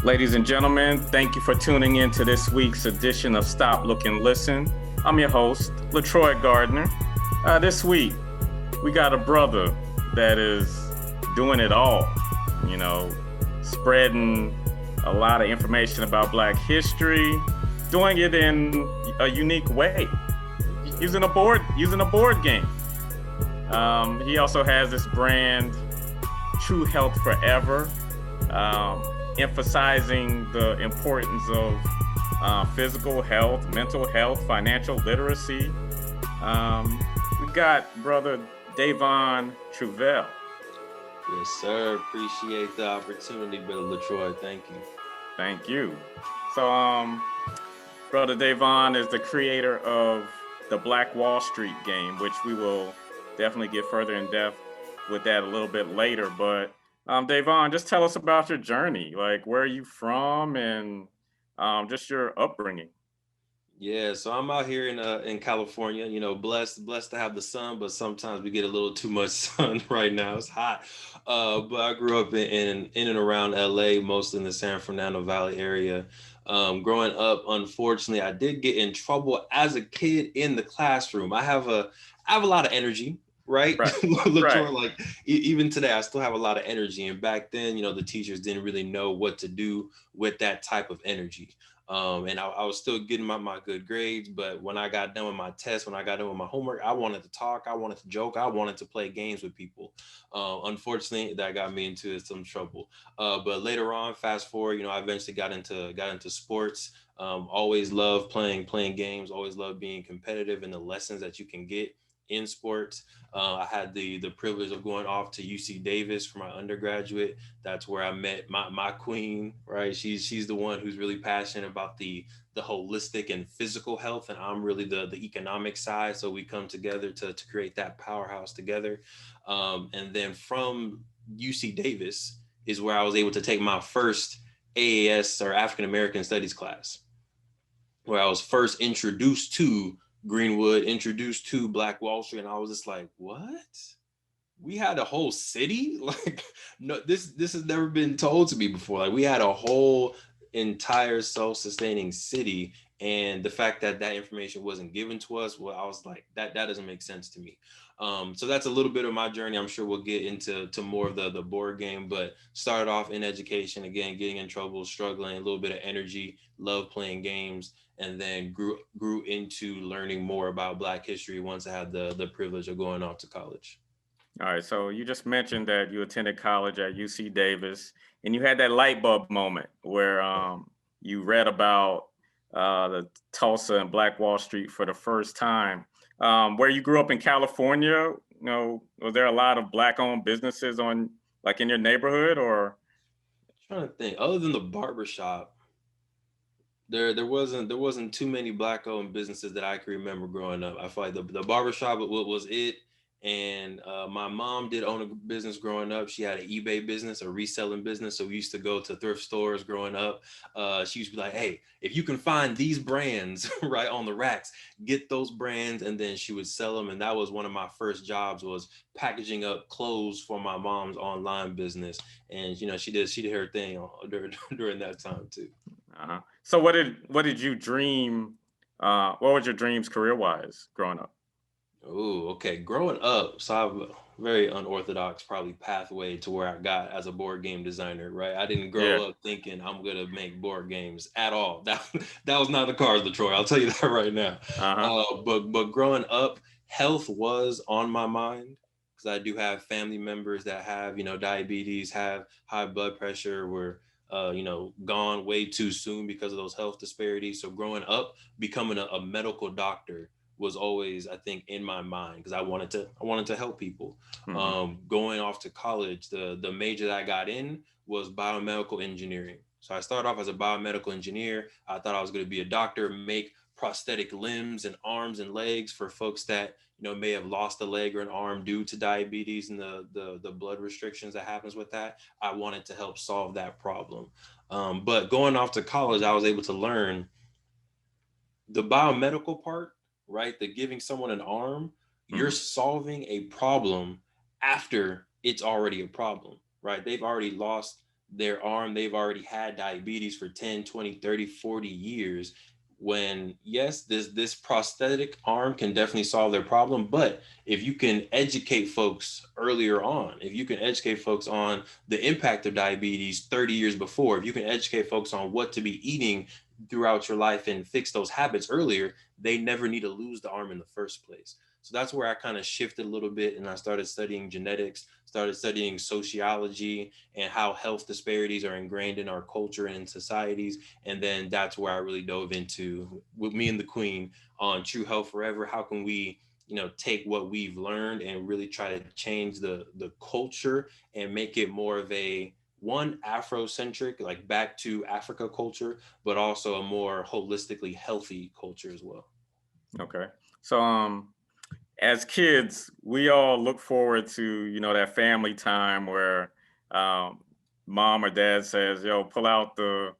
Ladies and gentlemen, thank you for tuning in to this week's edition of Stop, Look, and Listen. I'm your host, LaTroy Gardner. This week, we got a brother that is doing it all, spreading a lot of information about Black history, doing it in a unique way, using a board game. He also has this brand, True Health Forever, emphasizing the importance of physical health, mental health, financial literacy. We got brother Davon Truvel. Yes, sir. Appreciate the opportunity, brother LaTroy. Thank you. Thank you. So, brother Davon is the creator of the Black Wall Street game, which we will definitely get further in depth with that a little bit later. But Davon, just tell us about your journey. Like, where are you from, and just your upbringing? Yeah, so I'm out here in California. Blessed to have the sun, but sometimes we get a little too much sun right now. It's hot. But I grew up in and around LA, mostly in the San Fernando Valley area. Growing up, unfortunately, I did get in trouble as a kid in the classroom. I have a lot of energy. Right. LaTroy, Right. like even today, I still have a lot of energy. And back then, the teachers didn't really know what to do with that type of energy. And I was still getting my good grades. But when I got done with my tests, when I got done with my homework, I wanted to talk. I wanted to joke. I wanted to play games with people. Unfortunately, that got me into some trouble. But later on, fast forward, I eventually got into sports. Always loved playing games. Always loved being competitive and the lessons that you can get in sports. I had the privilege of going off to UC Davis for my undergraduate. That's where I met my queen, right? She's the one who's really passionate about the holistic and physical health, and I'm really the economic side. So we come together to create that powerhouse together. And then from UC Davis is where I was able to take my first AAS or African American Studies class, where I was first introduced to Greenwood, introduced to Black Wall Street, and I was just like, what? We had a whole city? Like, no, this has never been told to me before. Like, we had a whole entire self-sustaining city, and the fact that information wasn't given to us, well, I was like, that doesn't make sense to me. So that's a little bit of my journey. I'm sure we'll get into more of the board game, but started off in education, again, getting in trouble, struggling, a little bit of energy, love playing games, and then grew into learning more about Black history once I had the privilege of going off to college. All right, so you just mentioned that you attended college at UC Davis, and you had that light bulb moment where you read about the Tulsa and Black Wall Street for the first time. Where you grew up in California, was there a lot of Black-owned businesses in your neighborhood, or? I'm trying to think. Other than the barbershop, there wasn't too many Black-owned businesses that I can remember growing up. I feel like the barbershop was it. And my mom did own a business growing up. She had an eBay business, a reselling business. So we used to go to thrift stores growing up. She used to be like, hey, if you can find these brands right on the racks, get those brands. And then she would sell them. And that was one of my first jobs, was packaging up clothes for my mom's online business. And, she did her thing during that time too. Uh-huh. So what did you dream? What was your dreams career-wise growing up? Oh, okay. Growing up, so I have a very unorthodox probably pathway to where I got as a board game designer, right? I didn't Yeah. grow up thinking I'm gonna make board games at all. That was not the cards, LaTroy. I'll tell you that right now. Uh-huh. But growing up, health was on my mind because I do have family members that have, diabetes, have high blood pressure, were gone way too soon because of those health disparities. So growing up, becoming a medical doctor was always, I think, in my mind because I wanted to help people. Mm-hmm. Going off to college, the major that I got in was biomedical engineering. So I started off as a biomedical engineer. I thought I was going to be a doctor, make prosthetic limbs and arms and legs for folks that may have lost a leg or an arm due to diabetes and the blood restrictions that happens with that. I wanted to help solve that problem. But going off to college, I was able to learn the biomedical part, right? The giving someone an arm, you're Mm-hmm. solving a problem after it's already a problem, right? They've already lost their arm, they've already had diabetes for 10, 20, 30, 40 years. When yes, this prosthetic arm can definitely solve their problem, but if you can educate folks earlier on, if you can educate folks on the impact of diabetes 30 years before, if you can educate folks on what to be eating throughout your life and fix those habits earlier, they never need to lose the arm in the first place. So that's where I kind of shifted a little bit, and I started studying genetics, started studying sociology and how health disparities are ingrained in our culture and in societies. And then that's where I really dove into, with me and the Queen, on True Health Forever. How can we, take what we've learned and really try to change the culture and make it more of a one Afrocentric, like back to Africa culture, but also a more holistically healthy culture as well. Okay. So as kids, we all look forward to, that family time where um, mom or dad says, "Yo, pull out the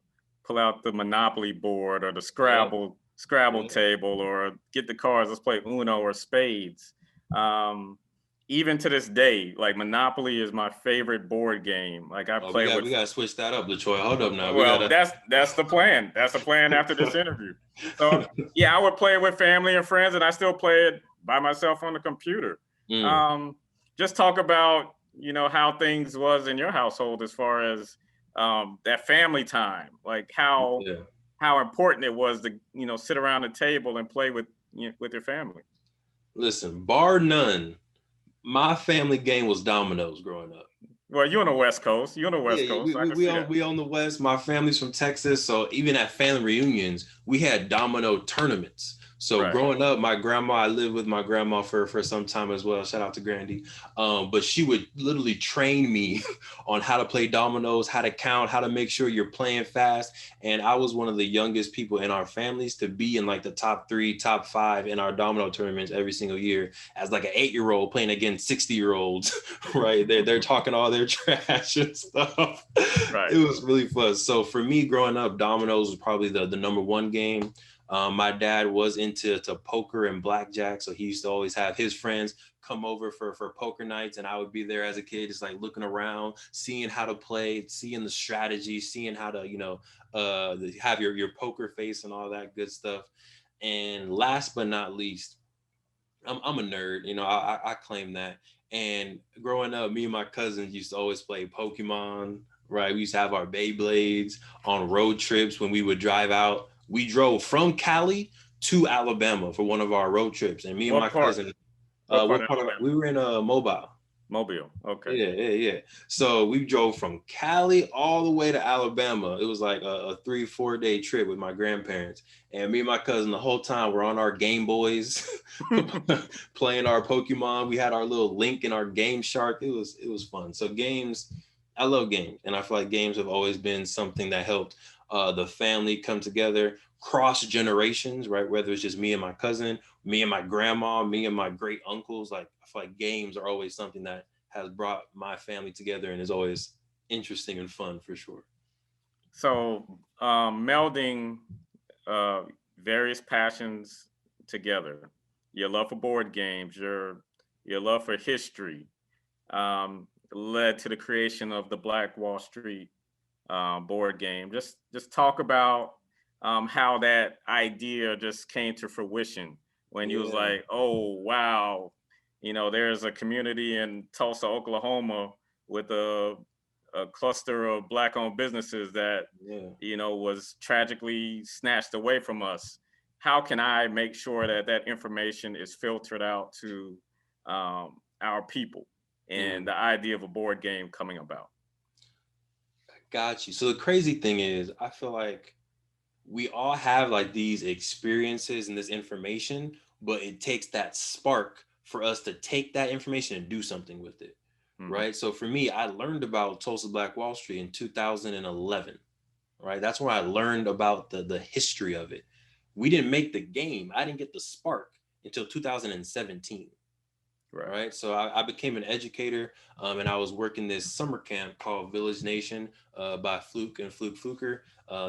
Monopoly board or the Yep. Scrabble Yep. table, or get the cards. Let's play Uno or spades." Um, Even to this day, like Monopoly is my favorite board game. Like I Oh, play we with. gotta switch that up, LaTroy. Hold up now. We Well, gotta that's the plan. That's the plan after this interview. So yeah, I would play it with family and friends, and I still play it by myself on the computer. Mm. Um, just talk about how things was in your household as far as that family time, like Yeah. how important it was to sit around the table and play with your family. Listen, bar none, my family game was dominoes growing up. Well, you're on the West Coast. You're on the Yeah, West yeah, Coast. So I can see that. we on the West. My family's from Texas, so even at family reunions, we had domino tournaments. So Right. growing up, my grandma, I lived with my grandma for some time as well. Shout out to Grandy. But she would literally train me on how to play dominoes, how to count, how to make sure you're playing fast. And I was one of the youngest people in our families to be in like the top 3, top 5 in our domino tournaments every single year as like an 8-year-old playing against 60-year-olds, right? They're talking all their trash and stuff. Right. It was really fun. So for me growing up, dominoes was probably the number one game. My dad was into poker and blackjack, so he used to always have his friends come over for poker nights, and I would be there as a kid, just like looking around, seeing how to play, seeing the strategy, seeing how to have your poker face and all that good stuff. And last but not least, I'm a nerd, I claim that. And growing up, me and my cousins used to always play Pokemon, right? We used to have our Beyblades on road trips when we would drive out. We drove from Cali to Alabama for one of our road trips, and me and my What part? cousin, What part what of part of Alabama? we were in Mobile. Mobile. Okay. Yeah. So we drove from Cali all the way to Alabama. It was like a 3-4 day trip with my grandparents. And me and my cousin, the whole time, we're on our Game Boys playing our Pokemon. We had our little Link and our Game Shark. It was fun. So games, I love games. And I feel like games have always been something that helped the family come together, cross generations, right? Whether it's just me and my cousin, me and my grandma, me and my great uncles. Like I feel like games are always something that has brought my family together and is always interesting and fun for sure. So melding uh, various passions together, your love for board games, your love for history, led to the creation of the Black Wall Street board game. Just talk about how that idea just came to fruition when you was Yeah, like, oh wow, there's a community in Tulsa, Oklahoma, with a cluster of black-owned businesses that yeah. was tragically snatched away from us. How can I make sure that that information is filtered out to our people, and Mm, the idea of a board game coming about? got you. So the crazy thing is, I feel like we all have like these experiences and this information, but it takes that spark for us to take that information and do something with it. Hmm. Right. So for me, I learned about Tulsa Black Wall Street in 2011. Right. That's when I learned about the history of it. We didn't make the game. I didn't get the spark until 2017. Right. Right. So I became an educator, and I was working this summer camp called Village Nation by Fluke and Fluke Fluker.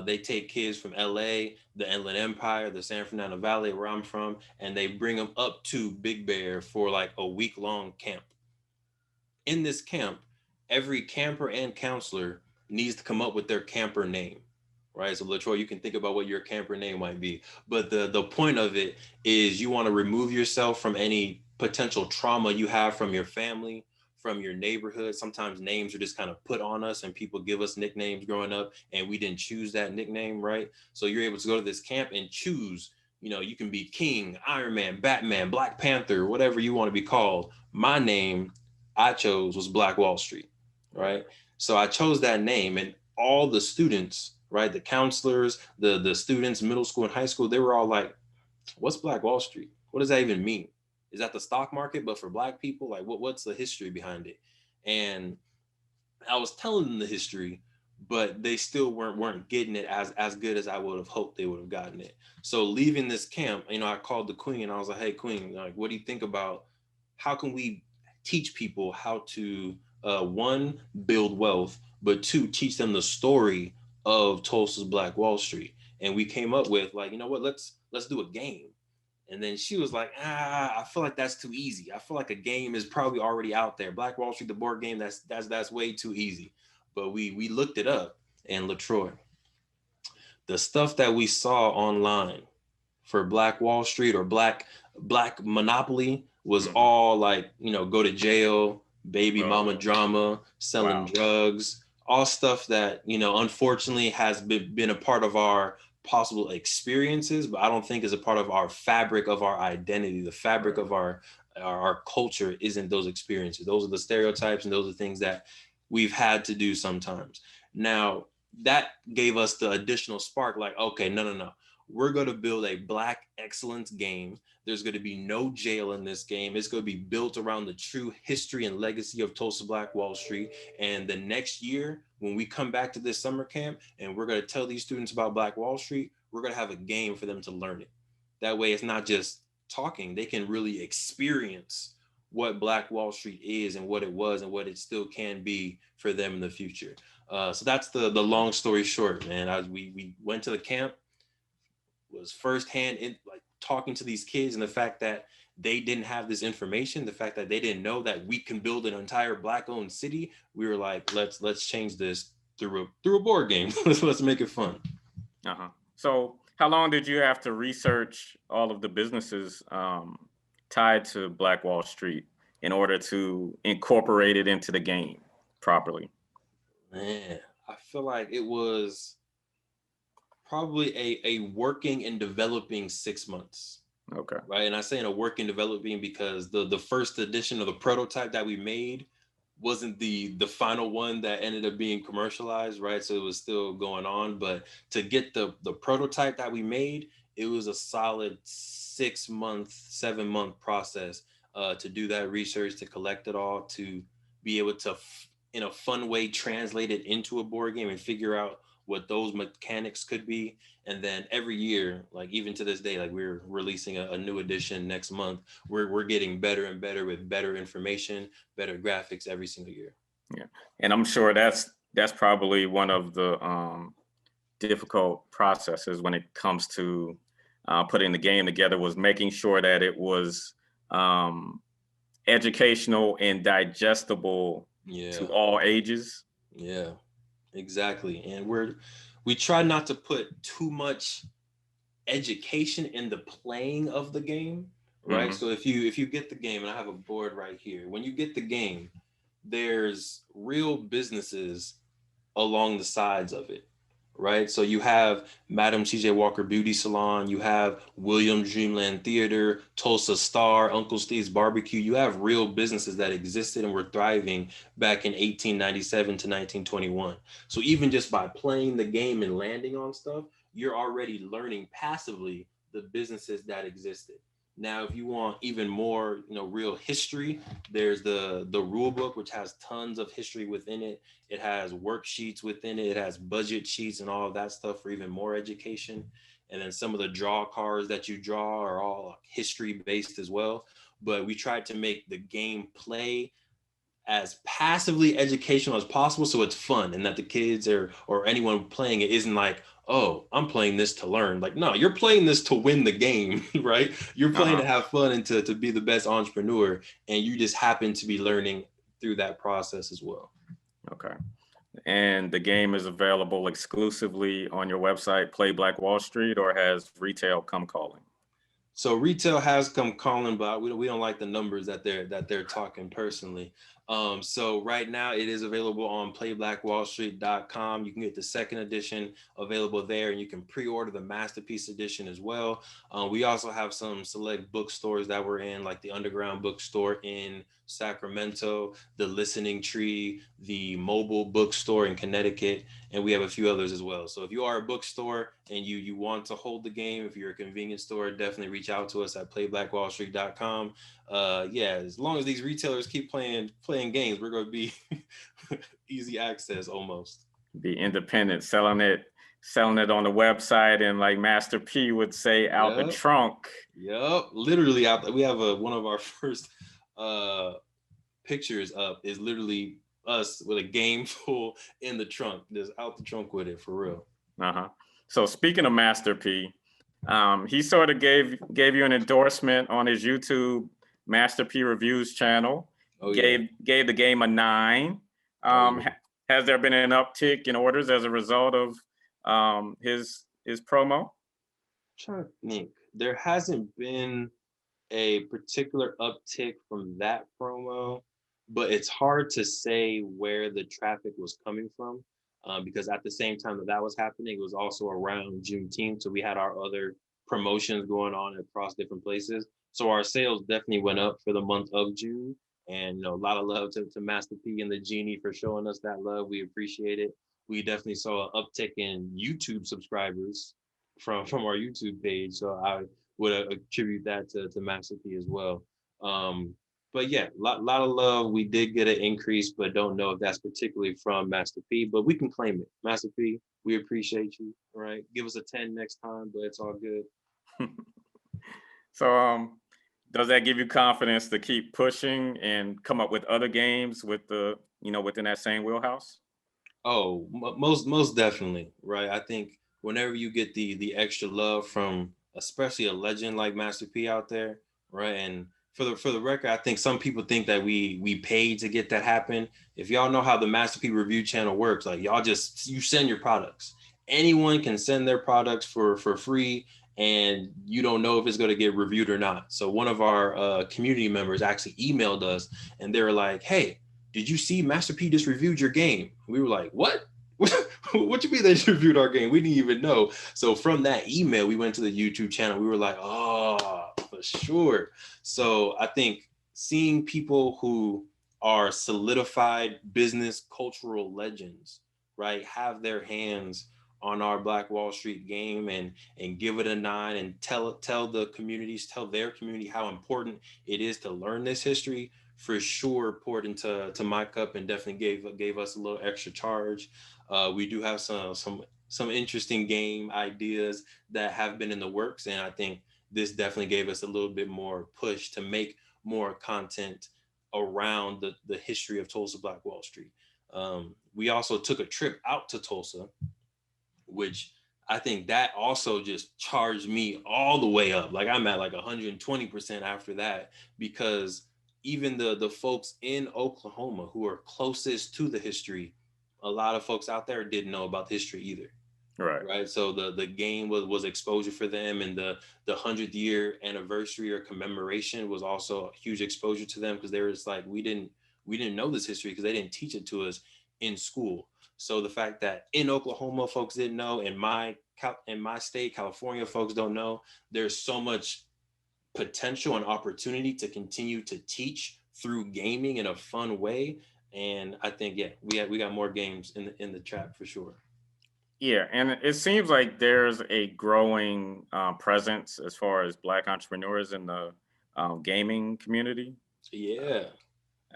They take kids from LA, the Inland Empire, the San Fernando Valley, where I'm from, and they bring them up to Big Bear for like a week long camp. In this camp, every camper and counselor needs to come up with their camper name, right? So LaTroy, you can think about what your camper name might be. But the point of it is you want to remove yourself from any potential trauma you have from your family, from your neighborhood. Sometimes names are just kind of put on us and people give us nicknames growing up and we didn't choose that nickname, right? So you're able to go to this camp and choose, you can be King, Iron Man, Batman, Black Panther, whatever you want to be called. My name I chose was Black Wall Street, right? So I chose that name, and all the students, right, the counselors, the students, middle school and high school, they were all like, what's Black Wall Street? What does that even mean? Is that the stock market, but for Black people? Like, what's the history behind it? And I was telling them the history, but they still weren't getting it as good as I would have hoped they would have gotten it. So leaving this camp, I called the Queen and I was like, hey, Queen, like, what do you think about how can we teach people how to, one, build wealth, but two, teach them the story of Tulsa's Black Wall Street? And we came up with, like, you know what, let's do a game. And then she was like, I feel like that's too easy. I feel like a game is probably already out there. Black Wall Street, the board game, that's way too easy. But we looked it up, and LaTroy, the stuff that we saw online for Black Wall Street or Black Monopoly was all like, go to jail, baby mama drama, selling drugs, all stuff that, unfortunately has been a part of our possible experiences, but I don't think is a part of our fabric of our identity. The fabric of our culture isn't those experiences. Those are the stereotypes and those are things that we've had to do sometimes. Now, that gave us the additional spark, like, okay, no. We're going to build a Black excellence game. There's going to be no jail in this game. It's going to be built around the true history and legacy of Tulsa Black Wall Street. And the next year, when we come back to this summer camp and we're going to tell these students about Black Wall Street, we're going to have a game for them to learn it. That way, it's not just talking. They can really experience what Black Wall Street is and what it was and what it still can be for them in the future. So that's the long story short, man. As we went to the camp, was firsthand in like talking to these kids, and the fact that they didn't have this information, the fact that they didn't know that we can build an entire Black-owned city. We were like, let's change this through a board game. let's make it fun. So how long did you have to research all of the businesses tied to Black Wall Street in order to incorporate it into the game properly? Man, I feel like it was probably a working and developing 6 months. Okay. Right. And I say in a working developing because the first edition of the prototype that we made wasn't the final one that ended up being commercialized. Right. So it was still going on. But to get the prototype that we made, it was a solid 6 month, 7 month process to do that research, to collect it all, to be able to, in a fun way, translate it into a board game and figure out what those mechanics could be. And then every year, like even to this day, like we're releasing a new edition next month. We're getting better and better with better information, better graphics every single year. Yeah, and I'm sure that's probably one of the difficult processes when it comes to putting the game together, was making sure that it was educational and digestible to all ages. Yeah. Exactly. And we try not to put too much education in the playing of the game, right? So if you get the game, and I have a board right here, when you get the game, there's real businesses along the sides of it, right? So you have Madam TJ Walker Beauty Salon, you have Williams Dreamland Theater, Tulsa Star, Uncle Steve's Barbecue. You have real businesses that existed and were thriving back in 1897 to 1921. So even just by playing the game and landing on stuff, you're already learning passively the businesses that existed. Now, if you want even more, real history, there's the rule book, which has tons of history within it. It has worksheets within it. It has budget sheets and all of that stuff for even more education. And then some of the draw cards that you draw are all history based as well. But we tried to make the game play as passively educational as possible, so it's fun, and that the kids or anyone playing it isn't like, oh, I'm playing this to learn. Like, no, you're playing this to win the game, right? You're playing to have fun and to be the best entrepreneur, and you just happen to be learning through that process as well. Okay. And the game is available exclusively on your website, PlayBlackWallSt, or has retail come calling? So retail has come calling, but we don't like the numbers that they're talking personally. So right now it is available on PlayBlackWallSt.com. You can get the second edition available there, and you can pre-order the Masterpiece edition as well. We also have some select bookstores that we're in, like the Underground Bookstore in Sacramento, the Listening Tree, the Mobile Bookstore in Connecticut, and we have a few others as well. So if you are a bookstore and you want to hold the game, if you're a convenience store, definitely reach out to us at PlayBlackWallSt.com. Yeah, as long as these retailers keep playing games, we're going to be easy access almost. Be independent, selling it on the website, and like Master P would say, out the trunk. Yep, literally out. We have one of our first pictures up is literally us with a game full in the trunk, just out the trunk with it for real. So speaking of Master P, he sort of gave you an endorsement on his YouTube Master P Reviews channel. Gave the game a 9. Has there been an uptick in orders as a result of his promo? I'm trying to think. There hasn't been a particular uptick from that promo, but it's hard to say where the traffic was coming from, because at the same time that was happening, it was also around Juneteenth. So we had our other promotions going on across different places. So our sales definitely went up for the month of June. And a lot of love to Master P and the Genie for showing us that love. We appreciate it. We definitely saw an uptick in YouTube subscribers from our YouTube page. So I would attribute that to Master P as well. But yeah, lot of love. We did get an increase, but don't know if that's particularly from Master P, but we can claim it. Master P, we appreciate you. All right. Give us a 10 next time, but it's all good. So does that give you confidence to keep pushing and come up with other games with within that same wheelhouse? Oh, most definitely, right? I think whenever you get the extra love from especially a legend like Master P out there, right? And for the record, I think some people think that we paid to get that happen. If y'all know how the Master P review channel works, like you send your products. Anyone can send their products for free, and you don't know if it's going to get reviewed or not. So one of our community members actually emailed us, and they were like, "Hey, did you see Master P just reviewed your game?" We were like, "What? What you mean they reviewed our game? We didn't even know." So from that email, we went to the YouTube channel. We were like, "Oh, for sure." So I think seeing people who are solidified business cultural legends, right, have their hands on our Black Wall Street game and give it a 9 and tell their community how important it is to learn this history, for sure poured into my cup and definitely gave us a little extra charge. We do have some interesting game ideas that have been in the works, and I think this definitely gave us a little bit more push to make more content around the history of Tulsa Black Wall Street. We also took a trip out to Tulsa, which I think that also just charged me all the way up. Like I'm at like 120% after that, because even the folks in Oklahoma who are closest to the history, a lot of folks out there didn't know about the history either. Right. So the game was exposure for them, and the 100th year anniversary or commemoration was also a huge exposure to them, because they were just like, we didn't know this history because they didn't teach it to us in school. So the fact that in Oklahoma folks didn't know, in my state, California, folks don't know, there's so much potential and opportunity to continue to teach through gaming in a fun way. And I think, yeah, we got more games in the trap for sure. Yeah, and it seems like there's a growing presence as far as Black entrepreneurs in the gaming community. Yeah.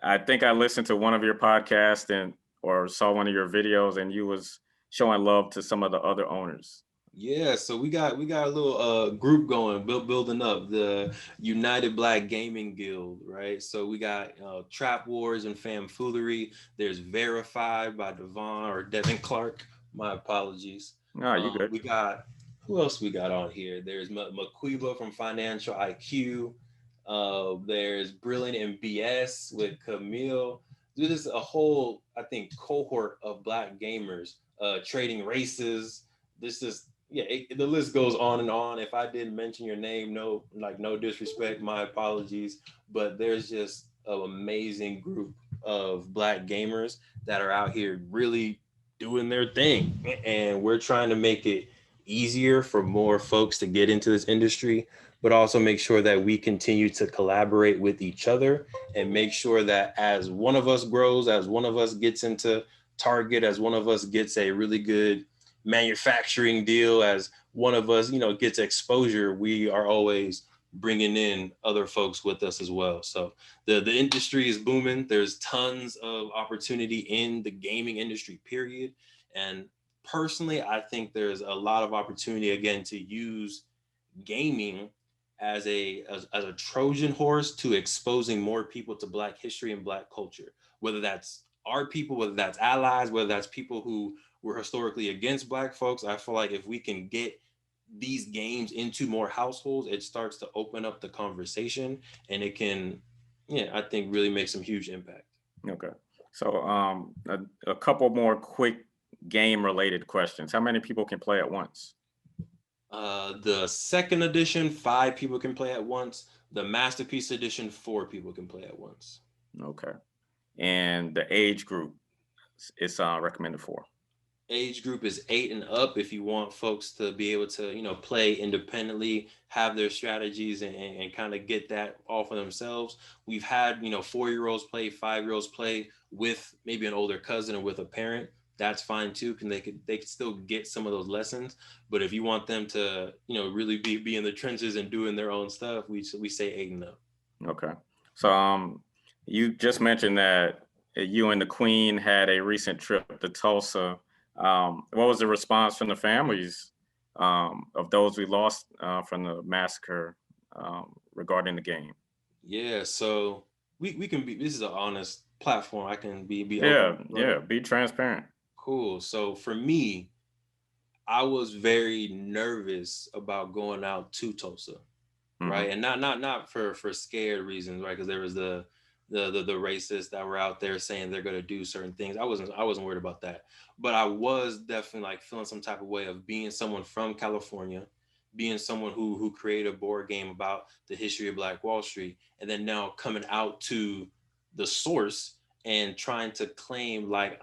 I think I listened to one of your podcasts or saw one of your videos, and you was showing love to some of the other owners. Yeah, so we got a little group going, building up, the United Black Gaming Guild, right? So we got Trap Wars and Famfoolery. There's Verified by Devin Clark. My apologies. No, you good. We got, who else we got on here? There's Maquiba from Financial IQ. There's Brilliant and BS with Camille. there's a whole, I think, cohort of Black gamers trading races. This is, yeah, the list goes on and on. If I didn't mention your name, no disrespect, my apologies. But there's just an amazing group of Black gamers that are out here really doing their thing, and we're trying to make it easier for more folks to get into this industry, but also make sure that we continue to collaborate with each other and make sure that as one of us grows, as one of us gets into Target, as one of us gets a really good manufacturing deal, as one of us, gets exposure, we are always bringing in other folks with us as well. So the industry is booming. There's tons of opportunity in the gaming industry, period. And personally, I think there's a lot of opportunity, again, to use gaming as a Trojan horse to exposing more people to Black history and Black culture, whether that's our people, whether that's allies, whether that's people who were historically against Black folks. I feel like if we can get these games into more households, it starts to open up the conversation, and it can, I think, really make some huge impact. Okay. So a couple more quick game related questions. How many people can play at once? The second edition, 5 people can play at once. The Masterpiece edition, 4 people can play at once. Okay. And the age group, it's recommended for? Age group is 8 and up. If you want folks to be able to, play independently, have their strategies, and kind of get that all for themselves. We've had, 4-year-olds play, 5-year-olds play with maybe an older cousin or with a parent. That's fine too, because they could still get some of those lessons. But if you want them to, really be in the trenches and doing their own stuff, we say 8 and up. Okay. So you just mentioned that you and the Queen had a recent trip to Tulsa. What was the response from the families of those we lost from the massacre regarding the game? Yeah, so we can be, this is an honest platform. I can be open. Yeah, be transparent. Cool. So for me, I was very nervous about going out to Tulsa, right? And not for scared reasons, right? Because there was the racists that were out there saying they're going to do certain things. I wasn't worried about that, but I was definitely like feeling some type of way of being someone from California, being someone who created a board game about the history of Black Wall Street, and then now coming out to the source and trying to claim like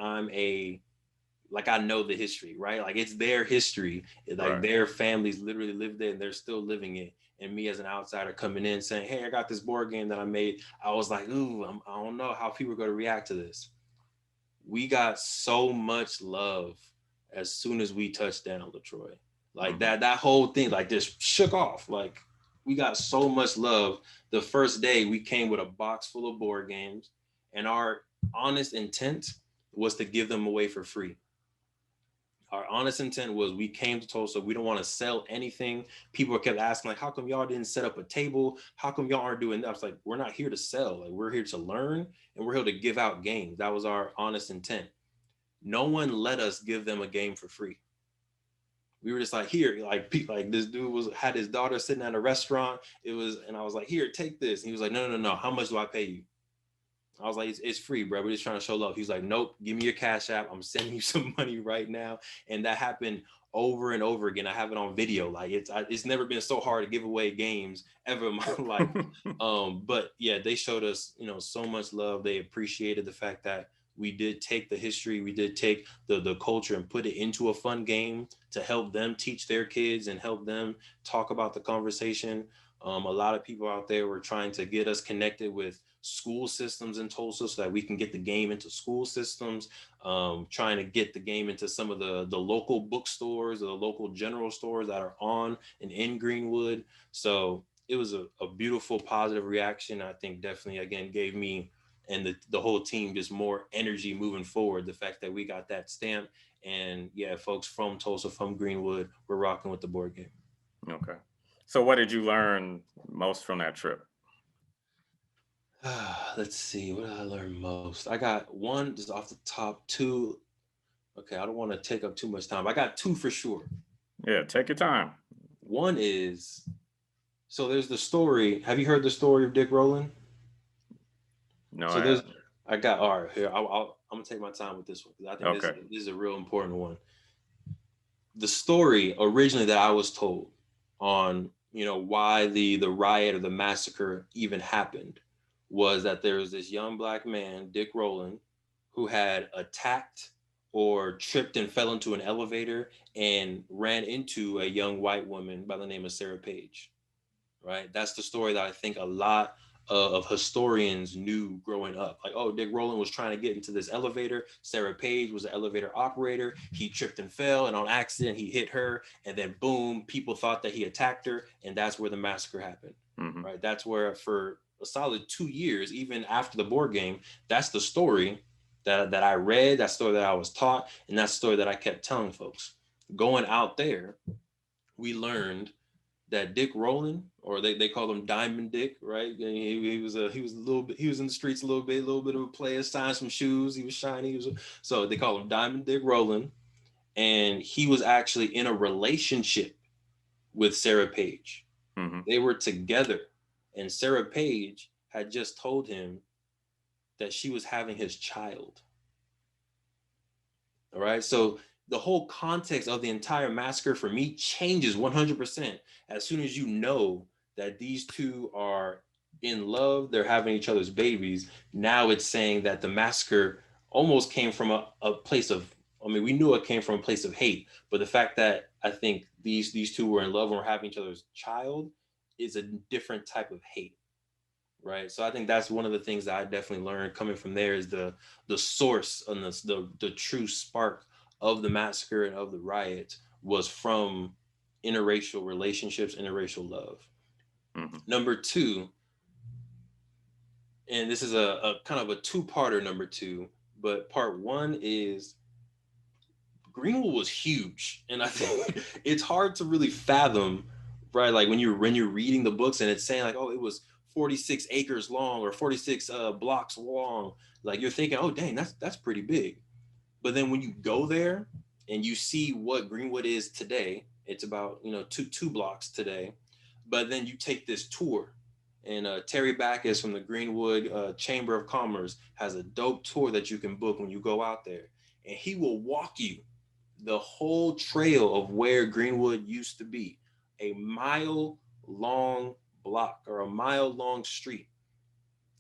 I know the history, right? Like it's their history. Like their families literally lived there and they're still living it. And me as an outsider coming in saying, hey, I got this board game that I made. I was like, ooh, I don't know how people are going to react to this. We got so much love as soon as we touched down, LaTroy. Like that whole thing, like just shook off. Like we got so much love. The first day we came with a box full of board games, and our honest intent was to give them away for free. Our honest intent was we came to Tulsa. We don't want to sell anything. People kept asking, like, how come y'all didn't set up a table? How come y'all aren't doing that? I was like, we're not here to sell. Like, we're here to learn, and we're here to give out games. That was our honest intent. No one let us give them a game for free. We were just like, here, like this dude had his daughter sitting at a restaurant. And I was like, here, take this. And he was like, no. How much do I pay you? I was like, it's free, bro. We're just trying to show love. He was like, nope, give me your Cash App. I'm sending you some money right now. And that happened over and over again. I have it on video. Like it's never been so hard to give away games ever in my life. But yeah, they showed us, so much love. They appreciated the fact that we did take the history, we did take the culture and put it into a fun game to help them teach their kids and help them talk about the conversation. A lot of people out there were trying to get us connected with school systems in Tulsa so that we can get the game into school systems, trying to get the game into some of the local bookstores or the local general stores that are on and in Greenwood. So it was a beautiful, positive reaction. I think definitely, again, gave me and the whole team just more energy moving forward. The fact that we got that stamp, and yeah, folks from Tulsa, from Greenwood, we're rocking with the board game. Okay. So what did you learn most from that trip? Let's see, what did I learn most? I got one just off the top, 2. Okay, I don't want to take up too much time. I got 2 for sure. Yeah, take your time. One is, so there's the story. Have you heard the story of Dick Rowland? No, so I got, all right, here, I'm gonna take my time with this one because I think Okay. this is a real important one. The story originally that I was told on, why the riot or the massacre even happened was that there was this young black man, Dick Rowland, who had attacked or tripped and fell into an elevator and ran into a young white woman by the name of Sarah Page. Right? That's the story that I think a lot of historians knew growing up. Like, oh, Dick Rowland was trying to get into this elevator. Sarah Page was the elevator operator. He tripped and fell, and on accident, he hit her. And then, boom, people thought that he attacked her. And that's where the massacre happened. Mm-hmm. Right? That's where, for a solid 2 years, even after the board game, that's the story that I read, that story that I was taught, and that story that I kept telling folks. Going out there, we learned that Dick Rowland, or they call him Diamond Dick, right? He was a little bit, he was in the streets a little bit of a player, signed some shoes, he was shiny, so they call him Diamond Dick Rowland, and he was actually in a relationship with Sarah Page. Mm-hmm. They were together, and Sarah Page had just told him that she was having his child. All right, so the whole context of the entire massacre for me changes 100% as soon as you know that these two are in love, they're having each other's babies. Now it's saying that the massacre almost came from a place of, I mean, we knew it came from a place of hate, but the fact that I think these two were in love and were having each other's child is a different type of hate. Right. So I think that's one of the things that I definitely learned coming from there is the source and the true spark of the massacre and of the riot was from interracial relationships, interracial love. Mm-hmm. Number two, and this is a kind of a two-parter number two, but part one is Greenwood was huge. And I think it's hard to really fathom, right? Like when you're reading the books and it's saying like, oh, it was 46 acres long or 46 blocks long. Like you're thinking, oh, dang, that's pretty big. But then when you go there and you see what Greenwood is today, it's about, two blocks today. But then you take this tour, and Terry Backus from the Greenwood Chamber of Commerce has a dope tour that you can book when you go out there. And he will walk you the whole trail of where Greenwood used to be, a mile long block or a mile long street.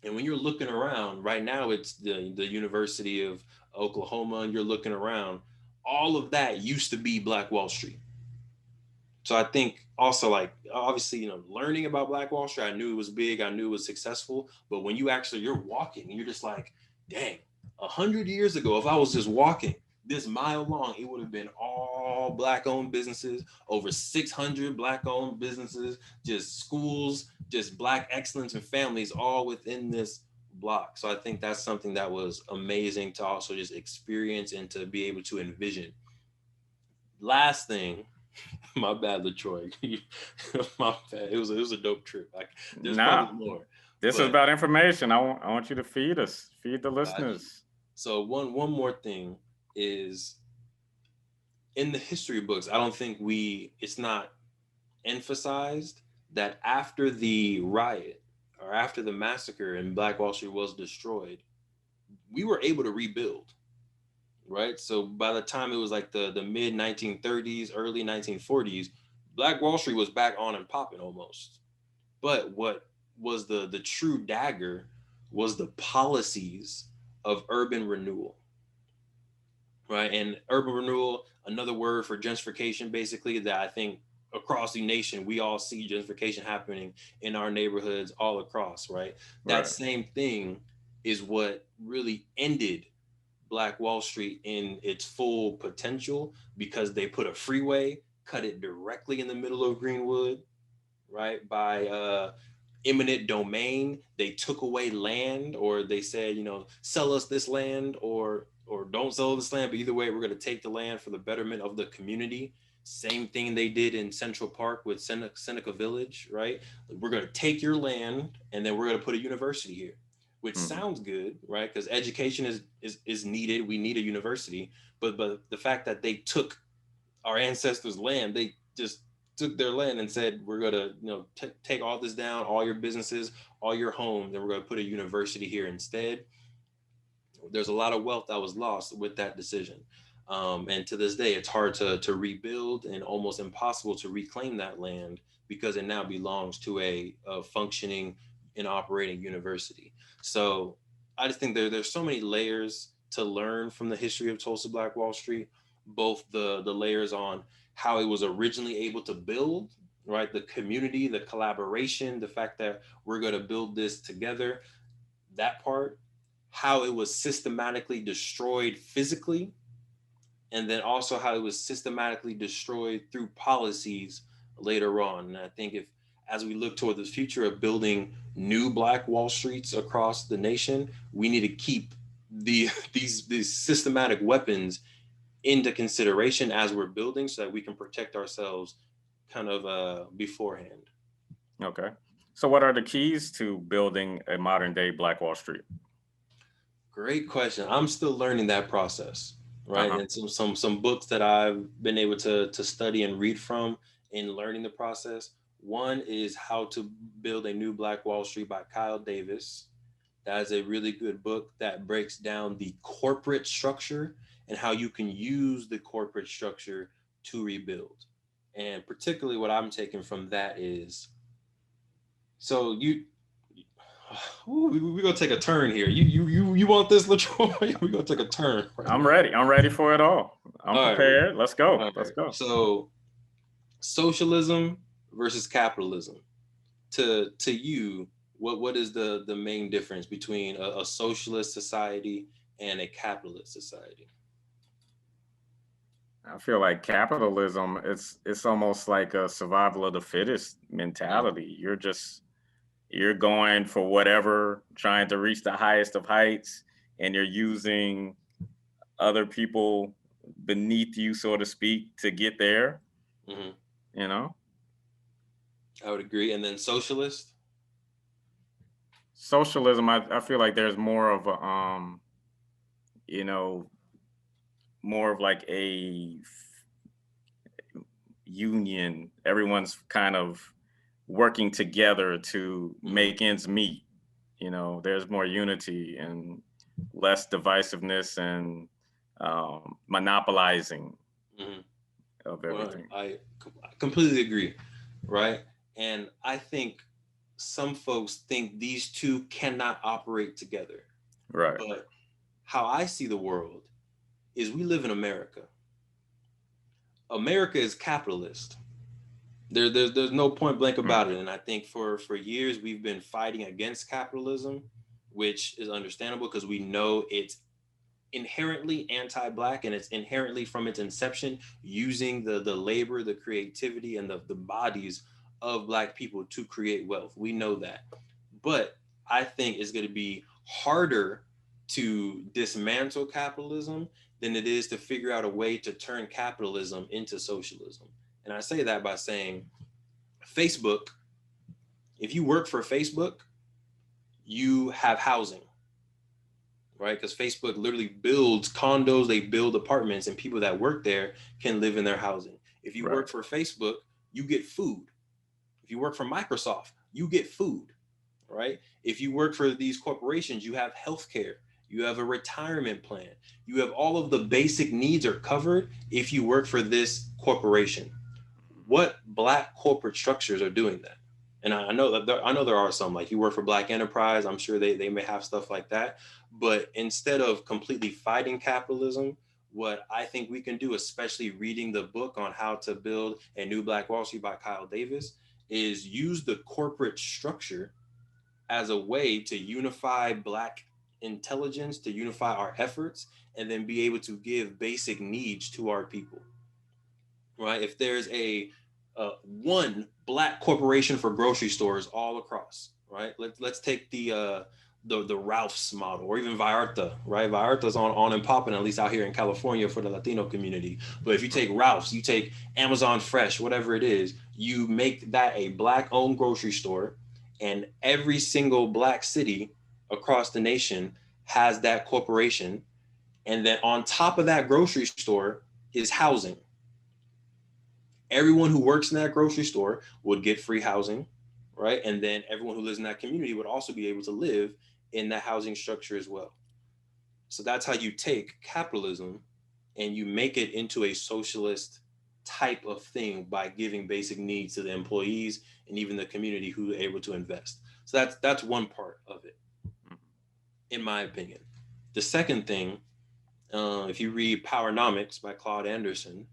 And when you're looking around right now, it's the University of Oklahoma, and you're looking around, all of that used to be Black Wall Street. So I think also, like, obviously, learning about Black Wall Street, I knew it was big, I knew it was successful, but when you're walking and you're just like, dang, 100 years ago, if I was just walking this mile long, it would have been all Black owned businesses, over 600 Black owned businesses, just schools, just Black excellence and families all within this block. So I think that's something that was amazing to also just experience and to be able to envision. Last thing, my bad, LaTroy. My bad. It was a dope trip. There's probably more. This is about information. I want you to feed us, feed the listeners. So one more thing is, in the history books, I don't think it's not emphasized that after the riot or after the massacre and Black Wall Street was destroyed, we were able to rebuild. Right. So by the time it was like the mid 1930s, early 1940s, Black Wall Street was back on and popping almost. But what was the true dagger was the policies of urban renewal. Right. And urban renewal, another word for gentrification, basically, that I think across the nation, we all see gentrification happening in our neighborhoods all across. Right. That same thing is what really ended Black Wall Street in its full potential, because they put a freeway, cut it directly in the middle of Greenwood, right? By eminent domain, they took away land, or they said, sell us this land or don't sell this land. But either way, we're going to take the land for the betterment of the community. Same thing they did in Central Park with Seneca Village, right? We're going to take your land and then we're going to put a university here. Which sounds good, right? Because education is needed. We need a university. But the fact that they took our ancestors' land, they just took their land and said, we're going to take all this down, all your businesses, all your homes, and we're going to put a university here instead. There's a lot of wealth that was lost with that decision. And to this day, it's hard to rebuild and almost impossible to reclaim that land because it now belongs to a functioning and operating university. So I just think there's so many layers to learn from the history of Tulsa Black Wall Street, both the layers on how it was originally able to build, right? The community, the collaboration, the fact that we're going to build this together, that part, how it was systematically destroyed physically, and then also how it was systematically destroyed through policies later on. And I think if, as we look toward the future of building new Black Wall Streets across the nation, we need to keep these systematic weapons into consideration as we're building so that we can protect ourselves kind of beforehand. Okay. So what are the keys to building a modern day Black Wall Street? Great question. I'm still learning that process, right? And some books that I've been able to study and read from in learning the process. One is How to Build a New Black Wall Street by Kyle Davis. That is a really good book that breaks down the corporate structure and how you can use the corporate structure to rebuild. And particularly what I'm taking from that is, so we're gonna take a turn here. You want this, LaTroy? We're gonna take a turn. Right I'm now. Ready. I'm ready for it all. I'm prepared. Right. Let's go. Let's go. So, socialism versus capitalism. To you, what is the main difference between a socialist society and a capitalist society? I feel like capitalism, it's almost like a survival of the fittest mentality. You're going for whatever, trying to reach the highest of heights, and you're using other people beneath you, so to speak, to get there. Mm-hmm. You know? I would agree. And then socialist? Socialism, I feel like there's more of a, more of like a union. Everyone's kind of working together to make ends meet. There's more unity and less divisiveness and monopolizing of everything. Well, I completely agree, right? And I think some folks think these two cannot operate together. Right. But how I see the world is we live in America. America is capitalist. There's no point blank about it. And I think for years we've been fighting against capitalism, which is understandable because we know it's inherently anti-Black and it's inherently from its inception using the labor, the creativity, and the bodies of Black people to create wealth. We know that. But I think it's going to be harder to dismantle capitalism than it is to figure out a way to turn capitalism into socialism. And I say that by saying Facebook, if you work for Facebook, you have housing, right? Because Facebook literally builds condos, they build apartments, and people that work there can live in their housing. If you work for Facebook, you get food. If you work for Microsoft, you get food, right? If you work for these corporations, you have healthcare. You have a retirement plan. You have all of the basic needs are covered if you work for this corporation. What Black corporate structures are doing that? And I know there are some, like you work for Black Enterprise. I'm sure they may have stuff like that. But instead of completely fighting capitalism, what I think we can do, especially reading the book on How to Build a New Black Wall Street by Kyle Davis, is use the corporate structure as a way to unify Black intelligence, to unify our efforts, and then be able to give basic needs to our people, right? If there's a one Black corporation for grocery stores all across, right? Let's take the Ralph's model, or even Vallarta, right? Vallarta's on and popping, at least out here in California for the Latino community. But if you take Ralph's, you take Amazon Fresh, whatever it is, you make that a Black-owned grocery store, and every single Black city across the nation has that corporation. And then on top of that grocery store is housing. Everyone who works in that grocery store would get free housing, right? And then everyone who lives in that community would also be able to live in that housing structure as well. So that's how you take capitalism and you make it into a socialist type of thing by giving basic needs to the employees and even the community who are able to invest. So that's one part of it, in my opinion. The second thing, if you read Powernomics by Claude Anderson,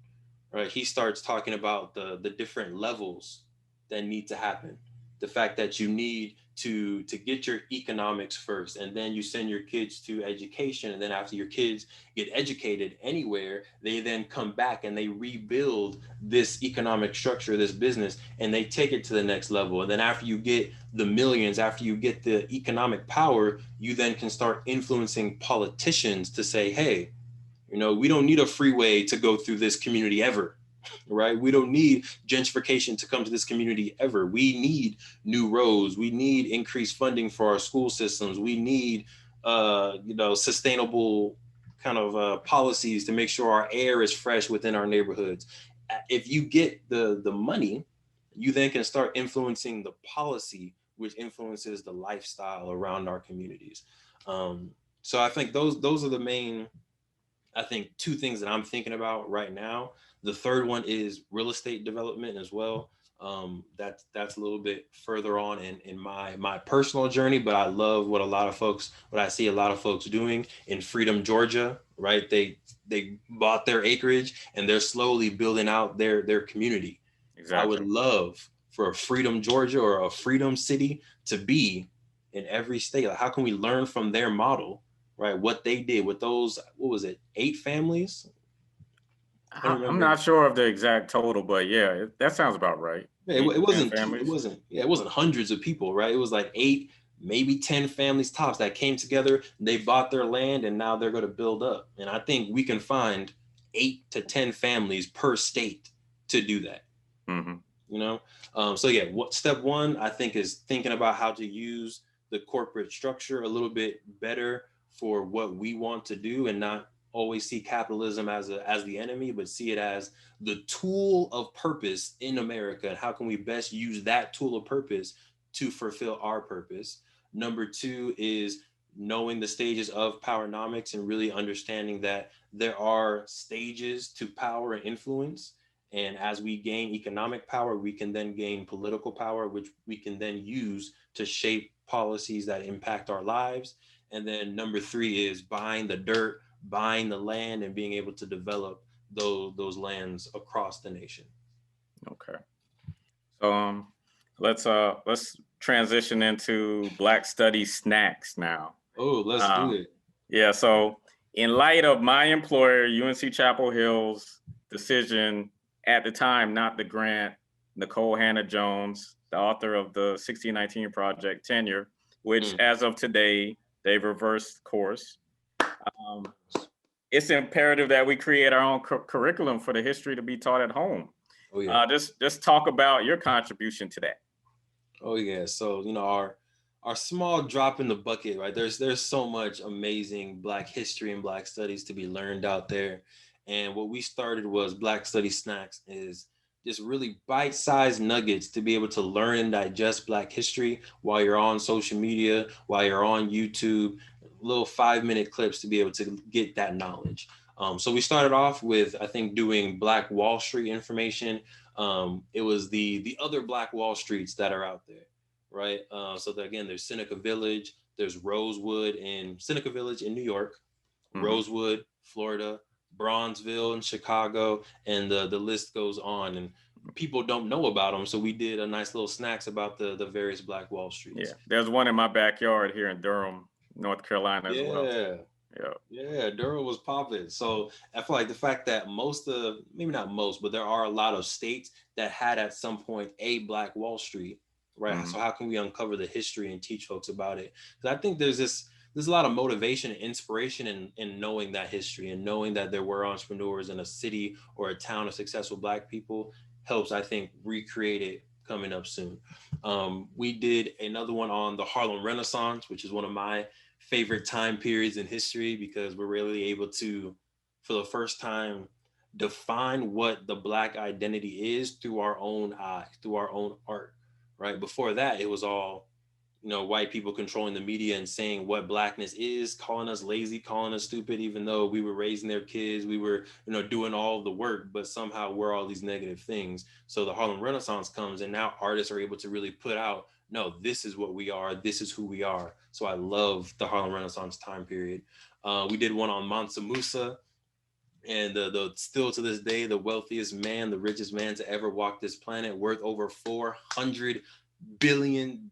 right, he starts talking about the different levels that need to happen. The fact that you need to get your economics first, and then you send your kids to education, and then after your kids get educated anywhere, they then come back and they rebuild this economic structure, this business, and they take it to the next level. And then after you get the millions, after you get the economic power, you then can start influencing politicians to say, hey, we don't need a freeway to go through this community ever, right? We don't need gentrification to come to this community ever. We need new roads. We need increased funding for our school systems. We need, sustainable kind of policies to make sure our air is fresh within our neighborhoods. If you get the money, you then can start influencing the policy, which influences the lifestyle around our communities. So I think those are the main, I think, two things that I'm thinking about right now. The third one is real estate development as well. That's a little bit further on in my personal journey, but I love what I see a lot of folks doing in Freedom, Georgia, right? They bought their acreage and they're slowly building out their community. Exactly. I would love for a Freedom, Georgia, or a Freedom City to be in every state. Like, how can we learn from their model? Right, what they did with those, what was it, 8 families? I'm not sure of the exact total, but yeah, that sounds about right. Yeah, it wasn't hundreds of people, right? It was like 8, maybe 10 families tops that came together. They bought their land and now they're going to build up. And I think we can find 8 to 10 families per state to do that. Mm-hmm. So yeah, step one, I think, is thinking about how to use the corporate structure a little bit better for what we want to do, and not always see capitalism as the enemy, but see it as the tool of purpose in America. And how can we best use that tool of purpose to fulfill our purpose? Number 2 is knowing the stages of powernomics and really understanding that there are stages to power and influence. And as we gain economic power, we can then gain political power, which we can then use to shape policies that impact our lives. And then number 3 is buying the dirt, buying the land, and being able to develop those lands across the nation. Okay. So let's transition into Black Studies snacks now. Oh, let's do it. Yeah. So in light of my employer, UNC Chapel Hill's decision at the time not to grant Nicole Hannah Jones, the author of the 1619 Project, tenure, which as of today, they've reversed course. It's imperative that we create our own curriculum for the history to be taught at home. Oh, yeah. Just talk about your contribution to that. Oh, yeah. So, our small drop in the bucket, right? There's so much amazing Black history and Black studies to be learned out there. And what we started was Black Study Snacks, is just really bite-sized nuggets to be able to learn and digest Black history while you're on social media, while you're on YouTube, little 5-minute clips to be able to get that knowledge. So we started off with, I think, doing Black Wall Street information. It was the other Black Wall Streets that are out there, right? So again, there's Seneca Village, there's Seneca Village in New York, Rosewood, Florida, Bronzeville in Chicago, and the list goes on. And people don't know about them, so we did a nice little snacks about the various Black Wall Streets. Yeah, there's one in my backyard here in Durham, North Carolina as well. Yeah, Durham was popping. So I feel like the fact that maybe not most, but there are a lot of states that had at some point a Black Wall Street, right? So how can we uncover the history and teach folks about it? Because I think there's a lot of motivation and inspiration in knowing that history, and knowing that there were entrepreneurs in a city or a town of successful Black people helps, I think, recreate it coming up soon. We did another one on the Harlem Renaissance, which is one of my favorite time periods in history, because we're really able to, for the first time, define what the Black identity is through our own eye, through our own art, right? Before that, it was all white people controlling the media and saying what blackness is, calling us lazy, calling us stupid, even though we were raising their kids, we were, doing all of the work, but somehow we're all these negative things. So the Harlem Renaissance comes, and now artists are able to really put out, no, this is what we are, this is who we are. So I love the Harlem Renaissance time period. We did one on Mansa Musa, and the still to this day the wealthiest man, the richest man to ever walk this planet, worth over $400 billion,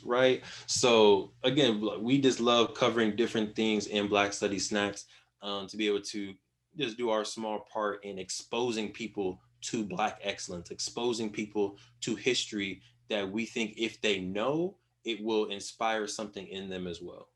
right? So again, we just love covering different things in Black Study Snacks, to be able to just do our small part in exposing people to Black excellence, exposing people to history that we think if they know, it will inspire something in them as well.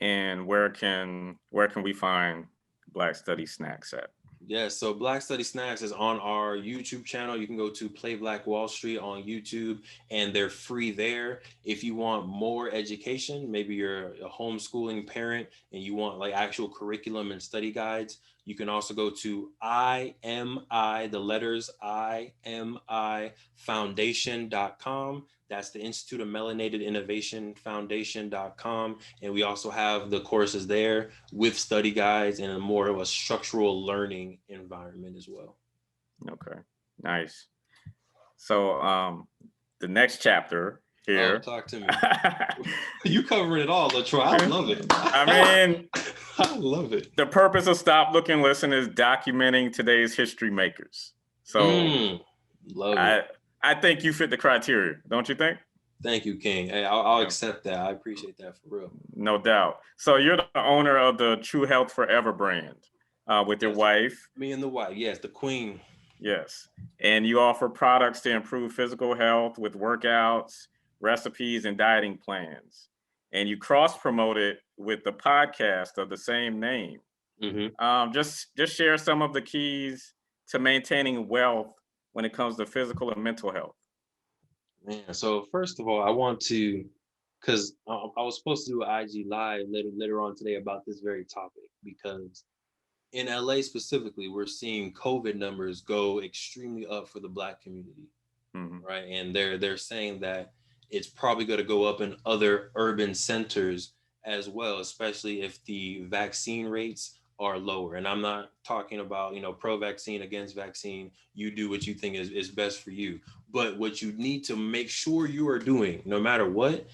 And where can we find Black Study Snacks at? Yeah, so Black Study Snacks is on our YouTube channel. You can go to PlayBlackWallSt on YouTube, and they're free there. If you want more education, maybe you're a homeschooling parent and you want like actual curriculum and study guides, you can also go to IMI, the letters IMI Foundation.com. That's the Institute of Melanated Innovation Foundation.com. And we also have the courses there with study guides and a more of a structural learning environment as well. Okay, nice. So the next chapter here. Oh, talk to me. You covering it all, LaTroy. I love it. I mean, I love it. The purpose of Stop, Look, and Listen is documenting today's history makers. So love it. I think you fit the criteria, don't you think? Thank you, King. Hey, I'll accept that. I appreciate that for real. No doubt. So you're the owner of the True Health Forever brand with your wife. Me and the wife. Yes, the queen. Yes. And you offer products to improve physical health with workouts, recipes, and dieting plans. And you cross-promote it with the podcast of the same name. Mm-hmm. Just share some of the keys to maintaining wealth when it comes to physical and mental health. Man, so first of all, I want to, because I was supposed to do an IG live later on today about this very topic, because in LA specifically, we're seeing COVID numbers go extremely up for the Black community, right? And they're saying that it's probably going to go up in other urban centers as well, especially if the vaccine rates are lower. And I'm not talking about, pro-vaccine, against vaccine. You do what you think is best for you. But what you need to make sure you are doing, no matter what,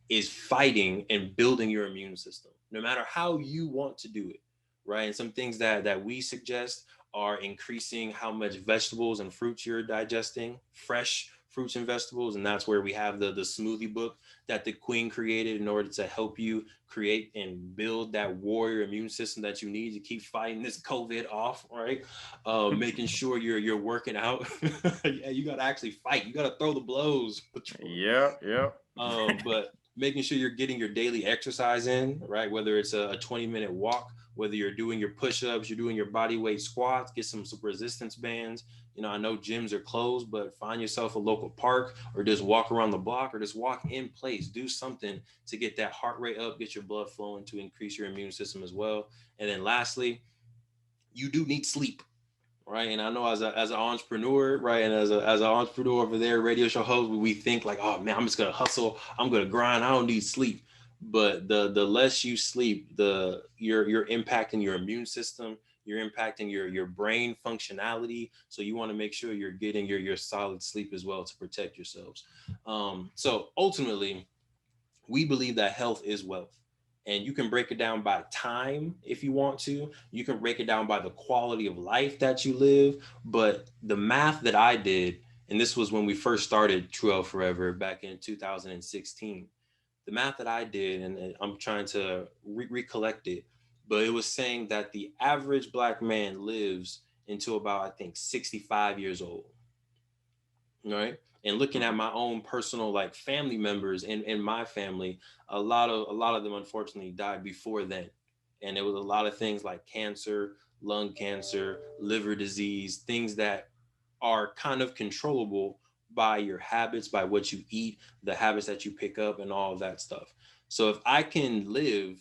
is fighting and building your immune system, no matter how you want to do it, right? And some things that we suggest are increasing how much vegetables and fruits you're digesting, fresh fruits and vegetables. And that's where we have the smoothie book that the queen created in order to help you create and build that warrior immune system that you need to keep fighting this COVID off, right? Making sure you're working out. Yeah, you got to actually fight. You got to throw the blows. Yeah. But making sure you're getting your daily exercise in, right? Whether it's a 20-minute walk, whether you're doing your push-ups, you're doing your body weight squats, get some resistance bands. I know gyms are closed, but find yourself a local park, or just walk around the block, or just walk in place. Do something to get that heart rate up, get your blood flowing, to increase your immune system as well. And then lastly, you do need sleep, right? And I know as an entrepreneur, right, and as an entrepreneur over there, radio show host, we think like, oh man, I'm just gonna hustle, I'm gonna grind, I don't need sleep. But the less you sleep, you're impacting your immune system, you're impacting your brain functionality. So you want to make sure you're getting your solid sleep as well to protect yourselves. So ultimately, we believe that health is wealth. And you can break it down by time if you want to. You can break it down by the quality of life that you live. But the math that I did, and this was when we first started Truvel Forever back in 2016, the math that I did, and I'm trying to recollect it, but it was saying that the average Black man lives until about, I think, 65 years old, right? And looking at my own personal like family members in my family, a lot of them unfortunately died before then. And it was a lot of things like cancer, lung cancer, liver disease, things that are kind of controllable by your habits, by what you eat, the habits that you pick up, and all of that stuff. So if I can live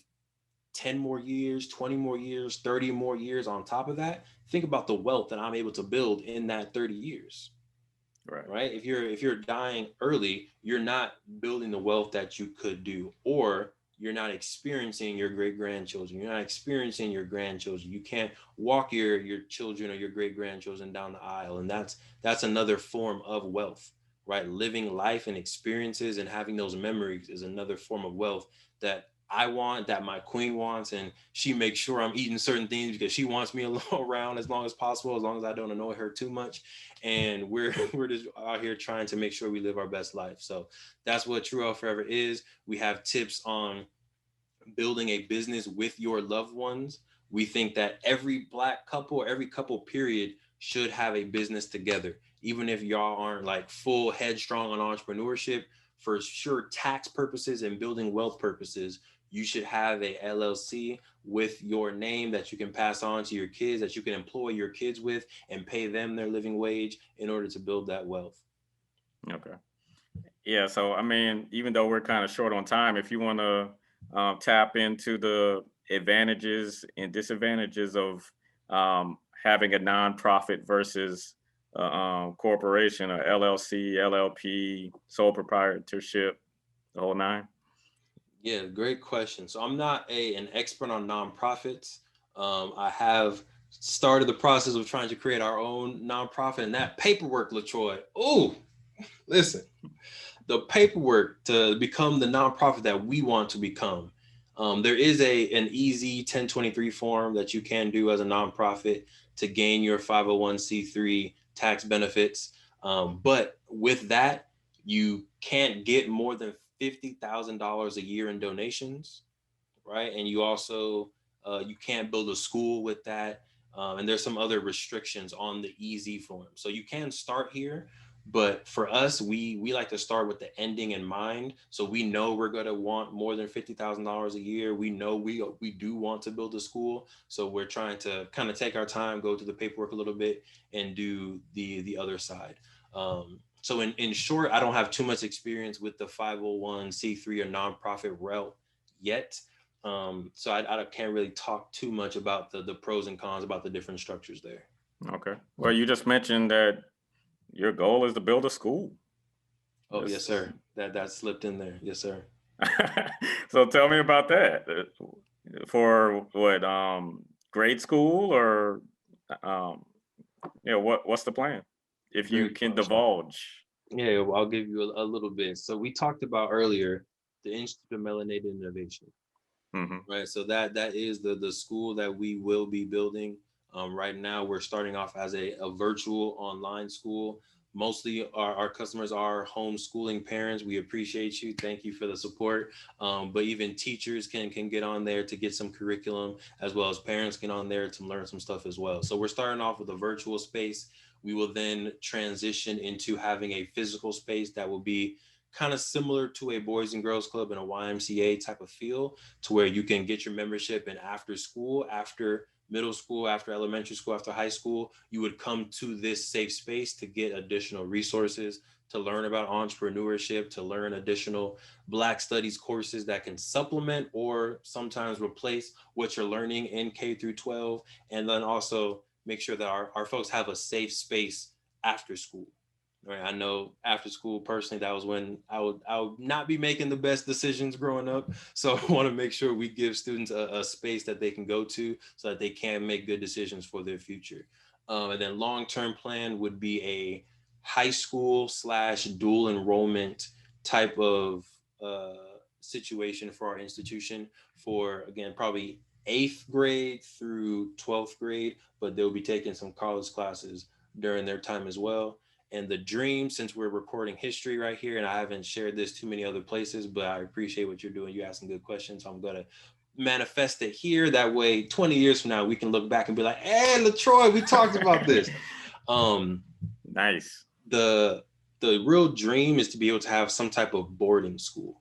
10 more years, 20 more years, 30 more years on top of that, think about the wealth that I'm able to build in that 30 years. right? If you're dying early, you're not building the wealth that you could do, or you're not experiencing your great grandchildren. You're not experiencing your grandchildren. You can't walk your children or your great grandchildren down the aisle, and that's another form of wealth, right? Living life and experiences and having those memories is another form of wealth that I want, that my queen wants, and she makes sure I'm eating certain things because she wants me around as long as possible, as long as I don't annoy her too much. And we're just out here trying to make sure we live our best life. So that's what Truvel Forever is. We have tips on building a business with your loved ones. We think that every Black couple, every couple period, should have a business together, even if y'all aren't like full headstrong on entrepreneurship. For sure, tax purposes and building wealth purposes, you should have a LLC with your name that you can pass on to your kids, that you can employ your kids with and pay them their living wage in order to build that wealth. Okay. Yeah. So, I mean, even though we're kind of short on time, if you want to tap into the advantages and disadvantages of having a nonprofit versus corporation, or LLC, LLP, sole proprietorship, the whole nine. Yeah, great question. So I'm not an expert on nonprofits. I have started the process of trying to create our own nonprofit, and that paperwork, LaTroy. Oh, listen, the paperwork to become the nonprofit that we want to become. There is an easy 1023 form that you can do as a nonprofit to gain your 501c3 tax benefits. But with that, you can't get more than $50,000 a year in donations, right? And you also you can't build a school with that. And there's some other restrictions on the easy form. So you can start here, but for us, we like to start with the ending in mind. So we know we're going to want more than $50,000 a year. We know we do want to build a school. So we're trying to kind of take our time, go through the paperwork a little bit, and do the other side. So in short, I don't have too much experience with the 501c3 or nonprofit route yet. So I can't really talk too much about the pros and cons about the different structures there. Okay. Well, you just mentioned that your goal is to build a school. Oh, yes, sir. That slipped in there. Yes, sir. So tell me about that. For what, grade school, or what's the plan? If you Great can question. divulge. Yeah, well, I'll give you a little bit. So we talked about earlier the Institute of Melanated Innovation, Hmm. right? So that is the school that we will be building. Right now, we're starting off as a virtual online school. Mostly our customers are homeschooling parents. We appreciate you. Thank you for the support. But even teachers can get on there to get some curriculum, as well as parents get on there to learn some stuff as well. So we're starting off with a virtual space. We will then transition into having a physical space that will be kind of similar to a Boys and Girls Club and a YMCA type of feel, to where you can get your membership, and after school, after middle school, after elementary school, after high school, you would come to this safe space to get additional resources, to learn about entrepreneurship, to learn additional Black studies courses that can supplement or sometimes replace what you're learning in K through 12. And then also make sure that our folks have a safe space after school. Right. I know after school, personally, that was when I would not be making the best decisions growing up. So I want to make sure we give students a space that they can go to so that they can make good decisions for their future. And then long-term plan would be a high school / dual enrollment type of situation for our institution for, again, probably 8th grade through 12th grade, but they'll be taking some college classes during their time as well. And the dream, since we're recording history right here, and I haven't shared this too many other places, but I appreciate what you're doing. You asked some good questions. So I'm going to manifest it here. That way, 20 years from now, we can look back and be like, hey, LaTroy, we talked about this. Nice. The real dream is to be able to have some type of boarding school,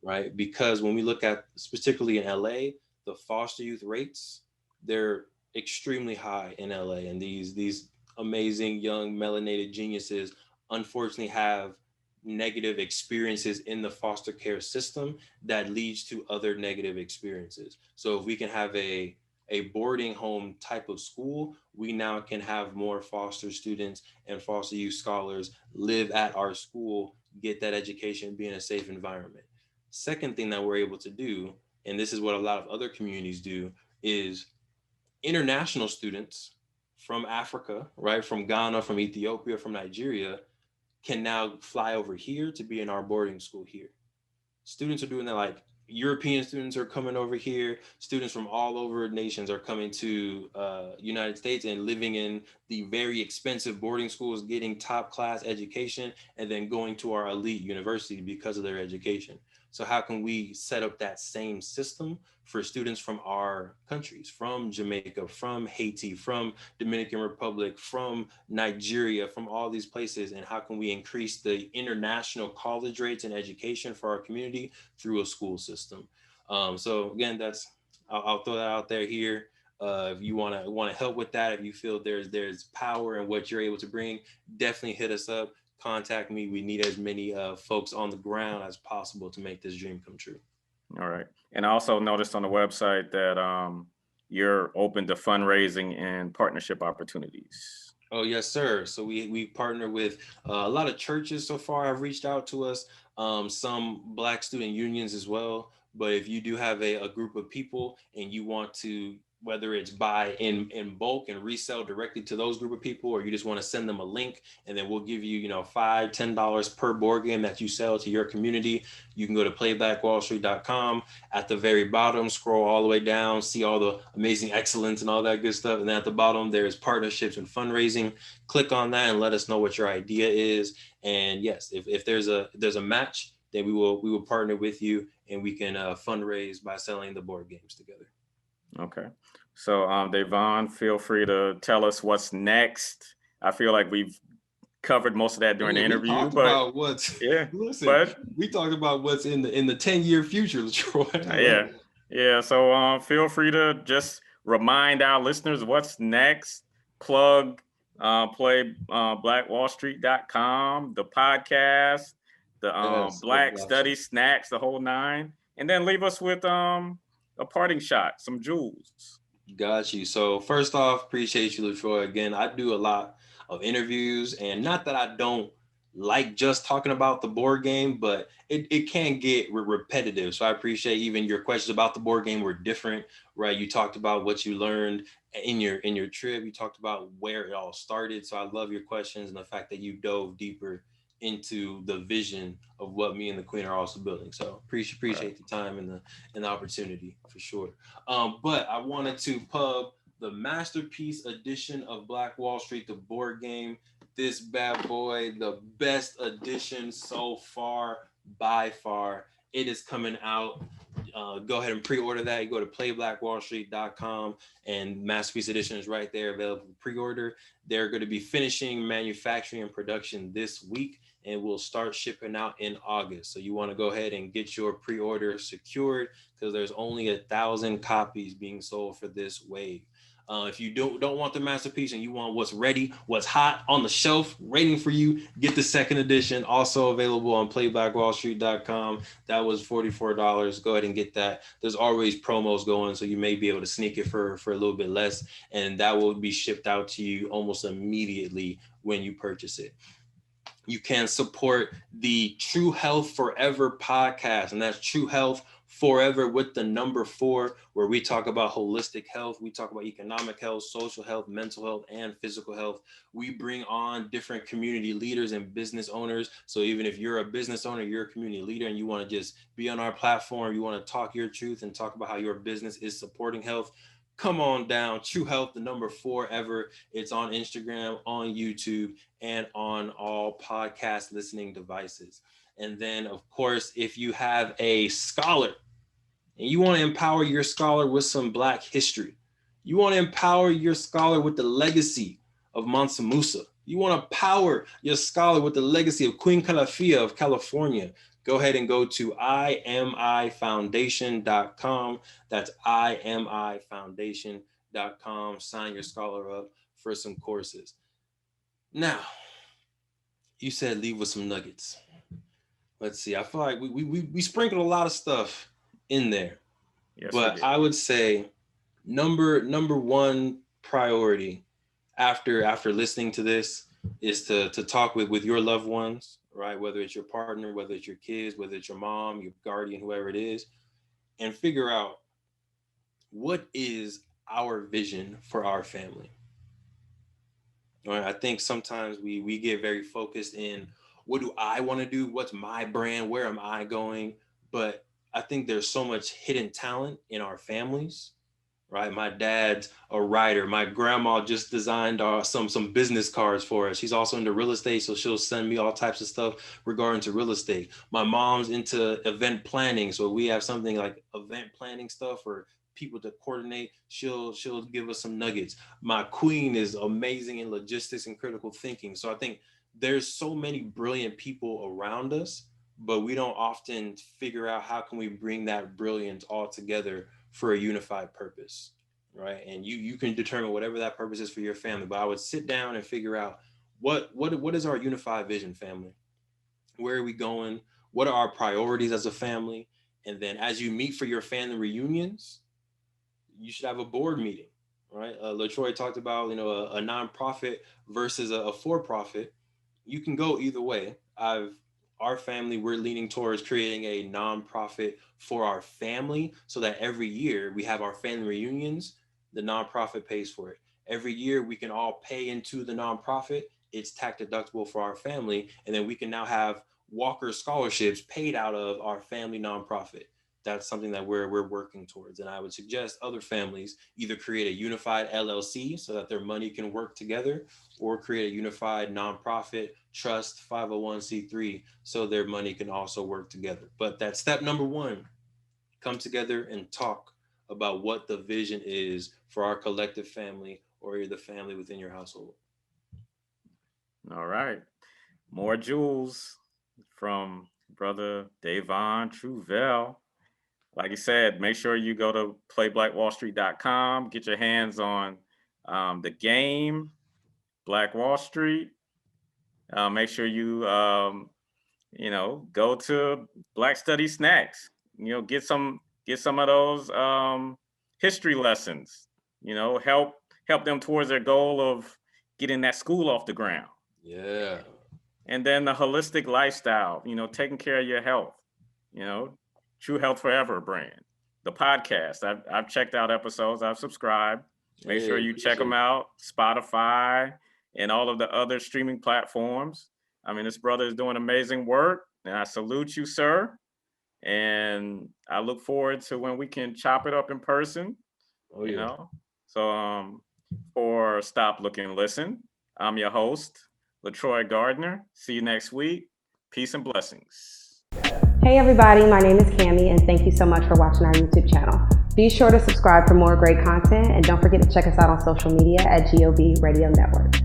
right? Because when we look at, particularly in LA, the foster youth rates, they're extremely high in LA. And these amazing young melanated geniuses unfortunately have negative experiences in the foster care system that leads to other negative experiences. So if we can have a a boarding home type of school, we now can have more foster students and foster youth scholars live at our school, get that education, be in a safe environment. Second thing that we're able to do, and this is what a lot of other communities do, is international students from Africa, right, from Ghana, from Ethiopia, from Nigeria, can now fly over here to be in our boarding school here. Students are doing that, like European students are coming over here. Students from all over nations are coming to United States and living in the very expensive boarding schools, getting top class education, and then going to our elite university because of their education. So how can we set up that same system for students from our countries, from Jamaica, from Haiti, from Dominican Republic, from Nigeria, from all these places, and how can we increase the international college rates and education for our community through a school system? So again, I'll throw that out there here. If you want to help with that, if you feel there's power in what you're able to bring, definitely hit us up. Contact me. We need as many folks on the ground as possible to make this dream come true. All right. And I also noticed on the website that you're open to fundraising and partnership opportunities. Oh, yes, sir. So we partner with a lot of churches so far have reached out to us, some Black student unions as well. But if you do have a group of people and you want to, whether it's buy in bulk and resell directly to those group of people, or you just want to send them a link and then we'll give you, $5-10 per board game that you sell to your community, you can go to PlayBlackWallSt.com. At the very bottom, scroll all the way down, see all the amazing excellence and all that good stuff. And then at the bottom, there's partnerships and fundraising. Click on that and let us know what your idea is. And yes, if there's a match, then we will partner with you and we can fundraise by selling the board games together. Okay. So, Devon, feel free to tell us what's next. I feel like we've covered most of that during the interview, we talked about what's in the 10-year future, Troy. Yeah. So, feel free to just remind our listeners what's next. Plug, PlayBlackWallSt.com, the podcast, the Black Study Snacks, the whole nine, and then leave us with a parting shot, some jewels. Got you. So first off, appreciate you, LaTroy. Again, I do a lot of interviews, and not that I don't like just talking about the board game, but it can get repetitive. So I appreciate even your questions about the board game were different, right? You talked about what you learned in your trip. You talked about where it all started. So I love your questions and the fact that you dove deeper into the vision of what me and the Queen are also building. So appreciate the time and the opportunity for sure. But I wanted to pub the masterpiece edition of Black Wall Street, the board game. This bad boy, the best edition so far, by far. It is coming out. Go ahead and pre-order that. You go to PlayBlackWallSt.com and Masterpiece Edition is right there available for pre-order. They're going to be finishing manufacturing and production this week and we'll start shipping out in August. So you want to go ahead and get your pre-order secured because there's only 1,000 copies being sold for this wave. If you don't want the masterpiece and you want what's ready, what's hot on the shelf, waiting for you, get the second edition, also available on PlayBlackWallSt.com. That was $44. Go ahead and get that. There's always promos going, so you may be able to sneak it for a little bit less, and that will be shipped out to you almost immediately when you purchase it. You can support the True Health Forever podcast, and that's True Health Forever with the number 4, where we talk about holistic health. We talk about economic health, social health, mental health, and physical health. We bring on different community leaders and business owners. So even if you're a business owner, you're a community leader, and you want to just be on our platform, you want to talk your truth and talk about how your business is supporting health, come on down. True Health, the number 4 ever. It's on Instagram, on YouTube, and on all podcast listening devices. And then, of course, if you have a scholar and you want to empower your scholar with some Black history, you want to empower your scholar with the legacy of Mansa Musa, you want to power your scholar with the legacy of Queen Calafia of California, go ahead and go to imifoundation.com. That's imifoundation.com. Sign your scholar up for some courses. Now, you said leave with some nuggets. Let's see. I feel like we sprinkled a lot of stuff in there. Yes, but I would say Number one priority after listening to this is to talk with your loved ones, right? Whether it's your partner, whether it's your kids, whether it's your mom, your guardian, whoever it is, and figure out what is our vision for our family. Right? I think sometimes we get very focused in what do I want to do? What's my brand? Where am I going? But I think there's so much hidden talent in our families, right? My dad's a writer. My grandma just designed some business cards for us. She's also into real estate, so she'll send me all types of stuff regarding to real estate. My mom's into event planning, so we have something like event planning stuff or people to coordinate. She'll give us some nuggets. My queen is amazing in logistics and critical thinking. So I think there's so many brilliant people around us, but we don't often figure out how can we bring that brilliance all together for a unified purpose, right? And you can determine whatever that purpose is for your family. But I would sit down and figure out what is our unified vision, family? Where are we going? What are our priorities as a family? And then as you meet for your family reunions, you should have a board meeting, right? LaTroy talked about, a nonprofit versus a for-profit. You can go either way. Our family, we're leaning towards creating a nonprofit for our family so that every year we have our family reunions, the nonprofit pays for it. Every year we can all pay into the nonprofit. It's tax deductible for our family. And then we can now have Walker scholarships paid out of our family nonprofit. That's something that we're working towards. And I would suggest other families either create a unified LLC so that their money can work together, or create a unified nonprofit, trust, 501c3, so their money can also work together. But that's step number one. Come together and talk about what the vision is for our collective family or the family within your household. All right. More jewels from Brother Davon Truvel. Like you said, make sure you go to PlayBlackWallSt.com, get your hands on the game, Black Wall Street. Make sure you, go to Black Study Snacks. Get some of those history lessons. Help them towards their goal of getting that school off the ground. Yeah. And then the holistic lifestyle. Taking care of your health. True Health Forever brand, the podcast. I've checked out episodes. I've subscribed. Make sure you check them out. Spotify and all of the other streaming platforms. I mean, this brother is doing amazing work, and I salute you, sir. And I look forward to when we can chop it up in person. Oh, yeah. So for Stop, Look, and Listen, I'm your host, LaTroy Gardner. See you next week. Peace and blessings. Hey everybody, my name is Cammie, and thank you so much for watching our YouTube channel. Be sure to subscribe for more great content, and don't forget to check us out on social media at GOB Radio Network.